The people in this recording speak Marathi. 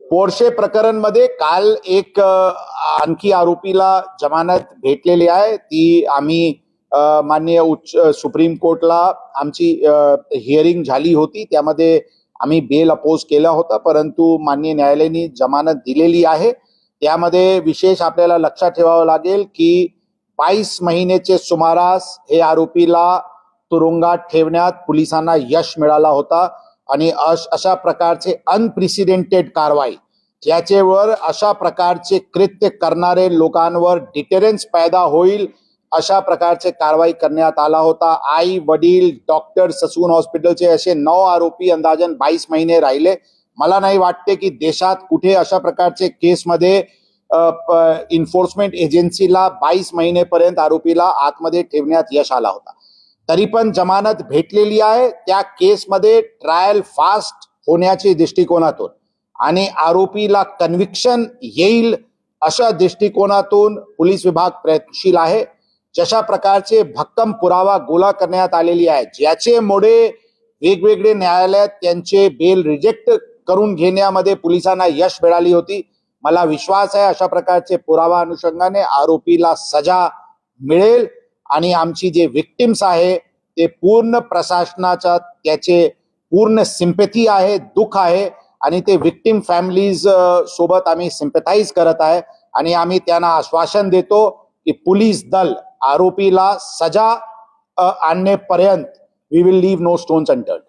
पोर्शे प्रकरण मध्ये काल एक आणखी आरोपीला जमानत भेटलेली आहे। ती आम्ही माननीय सुप्रीम कोर्टला आमची हिअरिंग झाली होती, त्यामध्ये आम्ही बेल अपोज केला होता, परंतु माननीय न्यायालयाने जमानत दिलेली आहे। त्यामध्ये विशेष आपल्याला लक्षात ठेवावं लागेल की 22 महिन्याचे सुमारास हे आरोपीला तुरुंगात ठेवण्यात पोलिसांना यश मिळाला होता आणि अशा प्रकारचे अनप्रेसिडेंटेड कारवाई, त्याच्यावर अशा प्रकारचे कृत्य करणारे लोकांवर डिटरन्स पैदा होईल अशा प्रकारचे कारवाई करण्यात आला होता। आई वडील डॉक्टर ससून हॉस्पिटलचे असे 9 आरोपी अंदाजन 22 महिने राहिले। मला नाही वाटते की देशात कुठे अशा प्रकारचे केसमध्ये इन्फोर्समेंट एजन्सीला 22 महिनेपर्यंत आरोपीला आतमध्ये ठेवण्यात यश आला होता। तरी पण जमानत भेटलेली आहे। त्या केसमध्ये ट्रायल फास्ट होण्याच्या दृष्टिकोनातून आणि आरोपीला कन्व्हिक्शन येईल अशा दृष्टिकोनातून पोलीस विभाग प्रयत्नशील आहे। जशा प्रकारचे भक्कम पुरावा गोळा करण्यात आलेली आहे, ज्याच्यामुळे वेगवेगळे न्यायालयात त्यांचे बेल रिजेक्ट करून घेण्यामध्ये पोलिसांना यश मिळाली होती। मला विश्वास आहे अशा प्रकारचे पुरावा अनुषंगाने आरोपीला सजा मिळेल आणि आमची जे विक्टिम्स आहे ते पूर्ण प्रशासनाचा त्याचे पूर्ण सिंपॅथी आहे, दुःख आहे आणि ते विक्टिम फॅमिलीज सोबत आम्ही सिंपॅथाइज करत आहे आणि आम्ही त्यांना आश्वासन देतो की पोलीस दल आरोपीला सजा आणण्यापर्यंत we will leave no stones unturned.